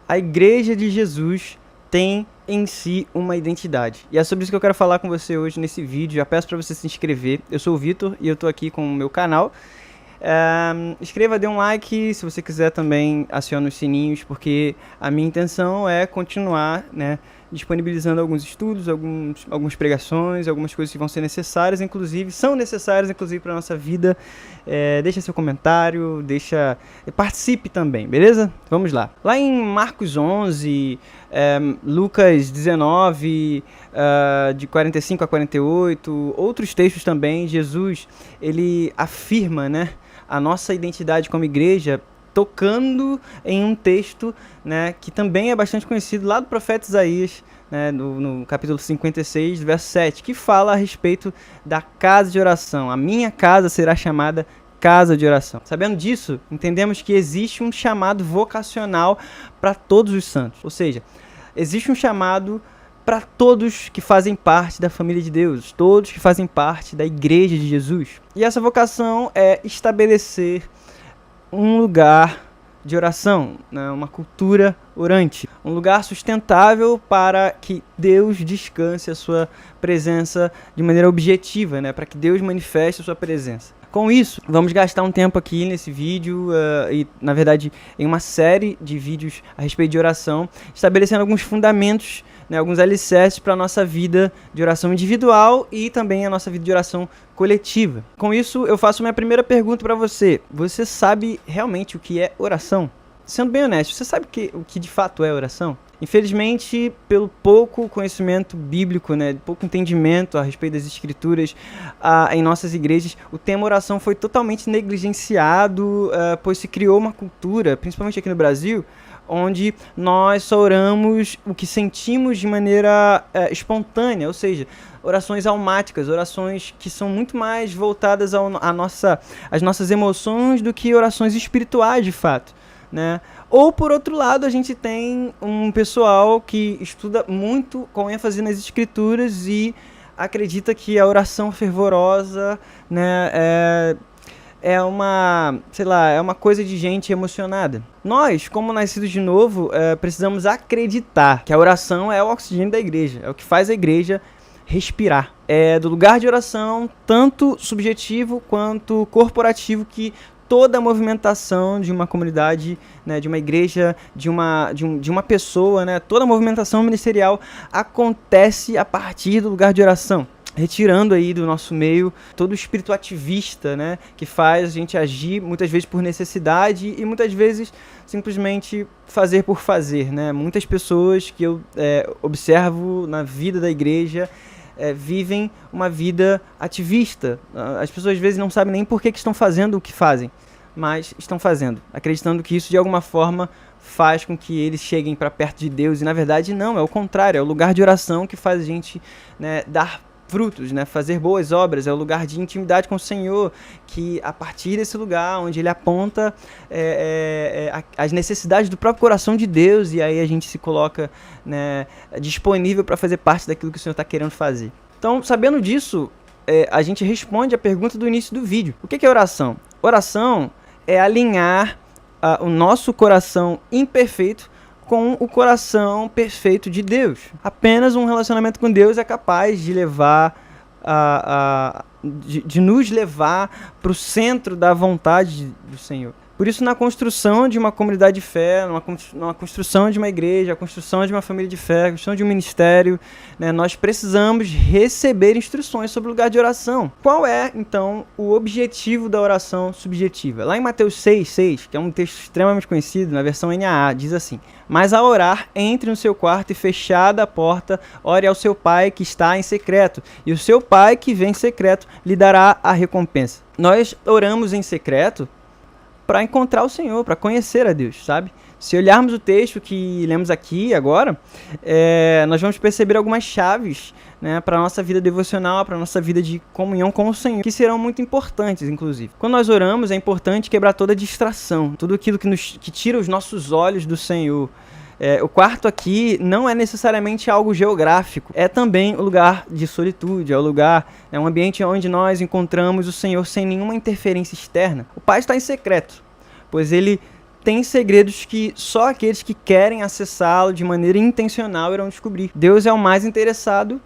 A Igreja de Jesus tem em si uma identidade. E é sobre isso que eu quero falar com você hoje nesse vídeo. Já peço para você se inscrever. Eu sou o Vitor e eu estou aqui com o meu canal. Inscreva, dê um like, se você quiser também acione os sininhos, porque a minha intenção é continuar, disponibilizando alguns estudos, algumas pregações, algumas coisas que vão ser necessárias, são necessárias para a nossa vida. Deixa seu comentário, participe também, beleza? Vamos lá. Lá em Marcos 11, Lucas 19, de 45 a 48, outros textos também, Jesus, ele afirma, a nossa identidade como igreja, tocando em um texto, que também é bastante conhecido, lá do profeta Isaías, no capítulo 56, verso 7, que fala a respeito da casa de oração. A minha casa será chamada casa de oração. Sabendo disso, entendemos que existe um chamado vocacional para todos os santos. Ou seja, existe um chamado para todos que fazem parte da família de Deus, todos que fazem parte da igreja de Jesus. E essa vocação é estabelecer um lugar de oração, uma cultura orante, um lugar sustentável para que Deus descanse a sua presença de maneira objetiva, para que Deus manifeste a sua presença. Com isso, vamos gastar um tempo aqui nesse vídeo e, na verdade, em uma série de vídeos a respeito de oração, estabelecendo alguns fundamentos, alguns alicerces para a nossa vida de oração individual e também a nossa vida de oração coletiva. Com isso, eu faço minha primeira pergunta para você. Você sabe realmente o que é oração? Sendo bem honesto, você sabe o que de fato é oração? Infelizmente, pelo pouco conhecimento bíblico, pouco entendimento a respeito das escrituras em nossas igrejas, o tema oração foi totalmente negligenciado, pois se criou uma cultura, principalmente aqui no Brasil, onde nós só oramos o que sentimos de maneira espontânea, ou seja, orações almáticas, orações que são muito mais voltadas às nossas emoções do que orações espirituais de fato. Ou por outro lado, a gente tem um pessoal que estuda muito com ênfase nas escrituras e acredita que a oração fervorosa é uma coisa de gente emocionada. Nós, como nascidos de novo, precisamos acreditar que a oração é o oxigênio da igreja, é o que faz a igreja respirar. É do lugar de oração, tanto subjetivo quanto corporativo, que toda a movimentação de uma comunidade, de uma igreja, de uma pessoa, toda a movimentação ministerial acontece a partir do lugar de oração, retirando aí do nosso meio todo o espírito ativista, que faz a gente agir muitas vezes por necessidade e muitas vezes simplesmente fazer por fazer. Muitas pessoas que eu observo na vida da igreja vivem uma vida ativista. As pessoas às vezes não sabem nem por que estão fazendo o que fazem, mas estão fazendo, acreditando que isso de alguma forma faz com que eles cheguem para perto de Deus, e na verdade não, é o contrário, é o lugar de oração que faz a gente dar frutos, fazer boas obras, é o lugar de intimidade com o Senhor, que a partir desse lugar onde Ele aponta as necessidades do próprio coração de Deus, e aí a gente se coloca disponível para fazer parte daquilo que o Senhor está querendo fazer. Então, sabendo disso, a gente responde a pergunta do início do vídeo. O que é oração? Oração é alinhar o nosso coração imperfeito com o coração perfeito de Deus. Apenas um relacionamento com Deus é capaz de levar de nos levar para o centro da vontade do Senhor. Por isso, na construção de uma comunidade de fé, na construção de uma igreja, a construção de uma família de fé, a construção de um ministério, nós precisamos receber instruções sobre o lugar de oração. Qual é, então, o objetivo da oração subjetiva? Lá em Mateus 6:6, que é um texto extremamente conhecido, na versão NAA, diz assim: mas ao orar, entre no seu quarto e fechada a porta, ore ao seu pai que está em secreto, e o seu pai que vem em secreto lhe dará a recompensa. Nós oramos em secreto para encontrar o Senhor, para conhecer a Deus, sabe? Se olharmos o texto que lemos aqui agora, nós vamos perceber algumas chaves, para a nossa vida devocional, para a nossa vida de comunhão com o Senhor, que serão muito importantes, inclusive. Quando nós oramos, é importante quebrar toda distração, tudo aquilo que tira os nossos olhos do Senhor. O quarto aqui não é necessariamente algo geográfico, é também o lugar de solitude, é um ambiente onde nós encontramos o Senhor sem nenhuma interferência externa. O Pai está em secreto, pois Ele tem segredos que só aqueles que querem acessá-lo de maneira intencional irão descobrir. Deus é o mais interessado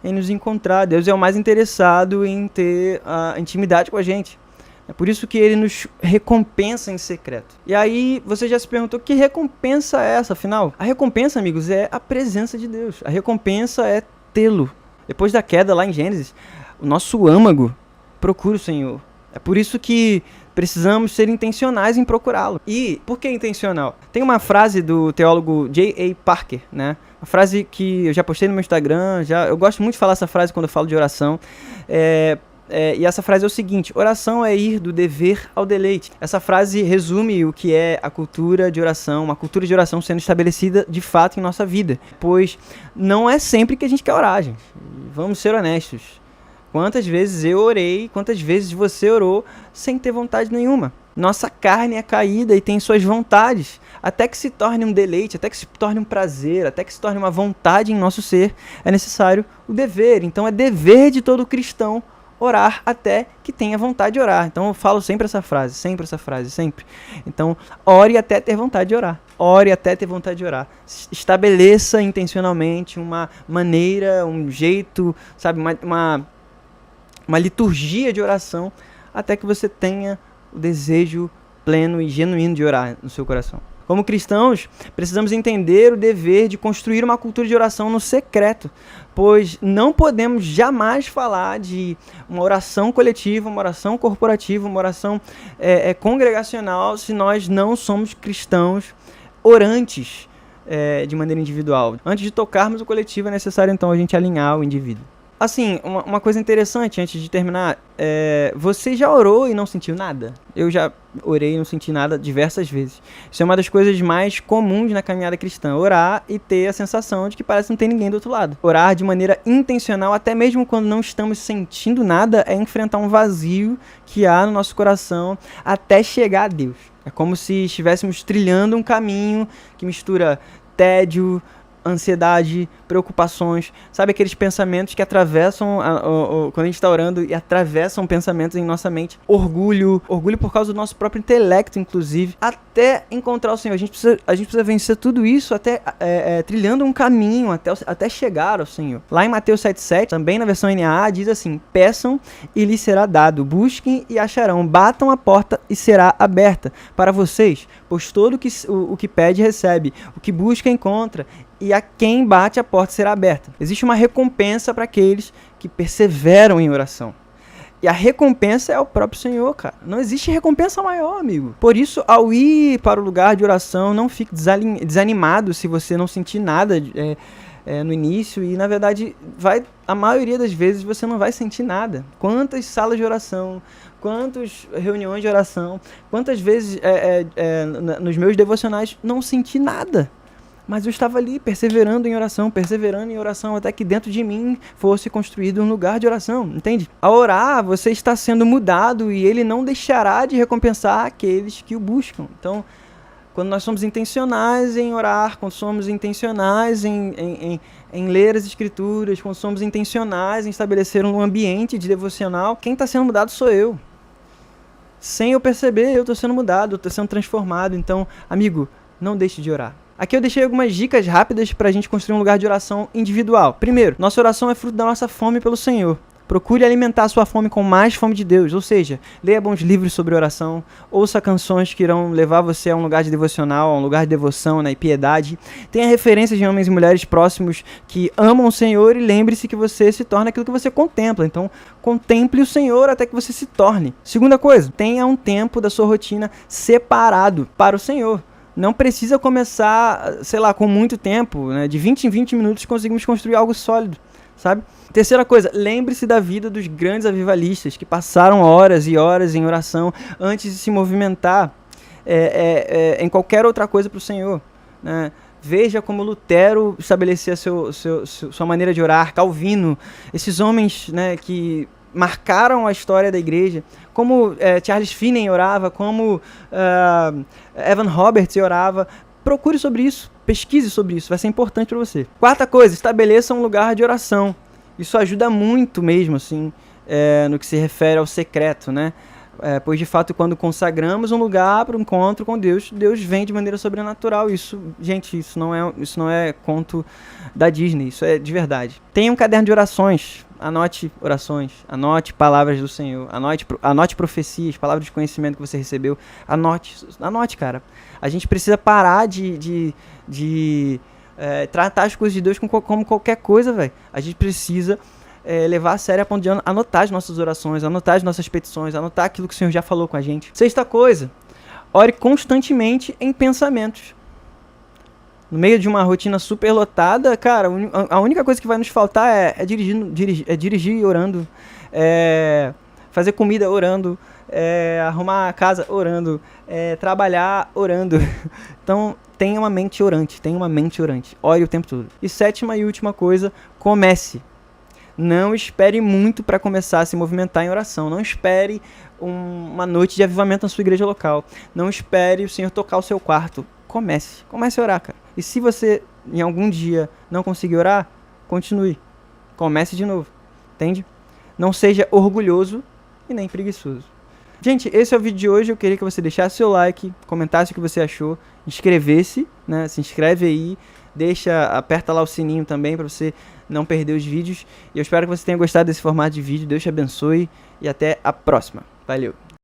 em nos encontrar. Deus é o mais interessado em ter a intimidade com a gente. É por isso que ele nos recompensa em secreto. E aí você já se perguntou, que recompensa é essa, afinal? A recompensa, amigos, é a presença de Deus. A recompensa é tê-lo. Depois da queda lá em Gênesis, o nosso âmago procura o Senhor. É por isso que precisamos ser intencionais em procurá-lo. E por que intencional? Tem uma frase do teólogo J.A. Packer, né? Uma frase que eu já postei no meu Instagram, eu gosto muito de falar essa frase quando eu falo de oração. E essa frase é o seguinte: oração é ir do dever ao deleite. Essa frase resume o que é a cultura de oração, uma cultura de oração sendo estabelecida de fato em nossa vida. Pois não é sempre que a gente quer orar, gente. Vamos ser honestos. Quantas vezes eu orei, quantas vezes você orou sem ter vontade nenhuma? Nossa carne é caída e tem suas vontades. Até que se torne um deleite, até que se torne um prazer, até que se torne uma vontade em nosso ser, é necessário o dever. Então é dever de todo cristão orar até que tenha vontade de orar. Então eu falo sempre essa frase, sempre. Então, ore até ter vontade de orar. Ore até ter vontade de orar. Estabeleça intencionalmente uma maneira, um jeito, sabe, uma liturgia de oração até que você tenha o desejo pleno e genuíno de orar no seu coração. Como cristãos, precisamos entender o dever de construir uma cultura de oração no secreto, pois não podemos jamais falar de uma oração coletiva, uma oração corporativa, uma oração congregacional, se nós não somos cristãos orantes de maneira individual. Antes de tocarmos o coletivo, é necessário então a gente alinhar o indivíduo. Assim, uma coisa interessante antes de terminar, você já orou e não sentiu nada? Eu já orei e não senti nada diversas vezes. Isso é uma das coisas mais comuns na caminhada cristã, orar e ter a sensação de que parece não ter ninguém do outro lado. Orar de maneira intencional, até mesmo quando não estamos sentindo nada, é enfrentar um vazio que há no nosso coração até chegar a Deus. É como se estivéssemos trilhando um caminho que mistura tédio, ansiedade, preocupações, sabe, aqueles pensamentos que atravessam quando a gente está orando e atravessam pensamentos em nossa mente, orgulho por causa do nosso próprio intelecto, inclusive, até encontrar o Senhor. A gente precisa vencer tudo isso até trilhando um caminho até chegar ao Senhor. Lá em Mateus 7,7, também na versão NAA, diz assim: peçam e lhes será dado, busquem e acharão, batam a porta e será aberta para vocês, pois todo o que pede recebe, o que busca encontra, e a quem bate a porta será aberta. Existe uma recompensa para aqueles que perseveram em oração. E a recompensa é o próprio Senhor, cara. Não existe recompensa maior, amigo. Por isso, ao ir para o lugar de oração, não fique desanimado se você não sentir nada no início. E, na verdade, a maioria das vezes você não vai sentir nada. Quantas salas de oração, quantas reuniões de oração, quantas vezes nos meus devocionais não senti nada. Mas eu estava ali, perseverando em oração, até que dentro de mim fosse construído um lugar de oração, entende? Ao orar, você está sendo mudado e ele não deixará de recompensar aqueles que o buscam. Então, quando nós somos intencionais em orar, quando somos intencionais em ler as escrituras, quando somos intencionais em estabelecer um ambiente de devocional, quem está sendo mudado sou eu. Sem eu perceber, eu estou sendo mudado, eu estou sendo transformado. Então, amigo, não deixe de orar. Aqui eu deixei algumas dicas rápidas para a gente construir um lugar de oração individual. Primeiro, nossa oração é fruto da nossa fome pelo Senhor. Procure alimentar a sua fome com mais fome de Deus, ou seja, leia bons livros sobre oração, ouça canções que irão levar você a um lugar de devocional, a um lugar de devoção, e piedade. Tenha referências de homens e mulheres próximos que amam o Senhor e lembre-se que você se torna aquilo que você contempla. Então, contemple o Senhor até que você se torne. Segunda coisa, tenha um tempo da sua rotina separado para o Senhor. Não precisa começar, sei lá, com muito tempo, né? De 20 em 20 minutos conseguimos construir algo sólido, sabe? Terceira coisa, lembre-se da vida dos grandes avivalistas que passaram horas e horas em oração antes de se movimentar em qualquer outra coisa para o Senhor, né? Veja como Lutero estabelecia sua maneira de orar, Calvino, esses homens, né, que marcaram a história da igreja, como Charles Finney orava, como Evan Roberts orava. Procure sobre isso, pesquise sobre isso, vai ser importante para você. Quarta coisa, estabeleça um lugar de oração. Isso ajuda muito mesmo, assim, no que se refere ao secreto, né? Pois de fato, quando consagramos um lugar para o encontro com Deus, Deus vem de maneira sobrenatural. Isso, gente, isso não é conto da Disney, isso é de verdade. Tem um caderno de orações, anote orações, anote palavras do Senhor, anote profecias, palavras de conhecimento que você recebeu, anote, cara. A gente precisa parar de tratar as coisas de Deus como qualquer coisa, velho. A gente precisa levar a sério a ponto de anotar as nossas orações, anotar as nossas petições, anotar aquilo que o Senhor já falou com a gente. Sexta coisa, ore constantemente em pensamentos. No meio de uma rotina super lotada, cara, a única coisa que vai nos faltar é dirigir orando, fazer comida orando, arrumar a casa orando, trabalhar orando. Então, tenha uma mente orante, ore o tempo todo. E sétima e última coisa, comece. Não espere muito para começar a se movimentar em oração. Não espere uma noite de avivamento na sua igreja local. Não espere o Senhor tocar o seu quarto. Comece a orar, cara. E se você, em algum dia, não conseguir orar, continue. Comece de novo. Entende? Não seja orgulhoso e nem preguiçoso. Gente, esse é o vídeo de hoje. Eu queria que você deixasse seu like, comentasse o que você achou, inscrevesse, né? Se inscreve aí, aperta lá o sininho também para você não perder os vídeos. E eu espero que você tenha gostado desse formato de vídeo. Deus te abençoe e até a próxima. Valeu!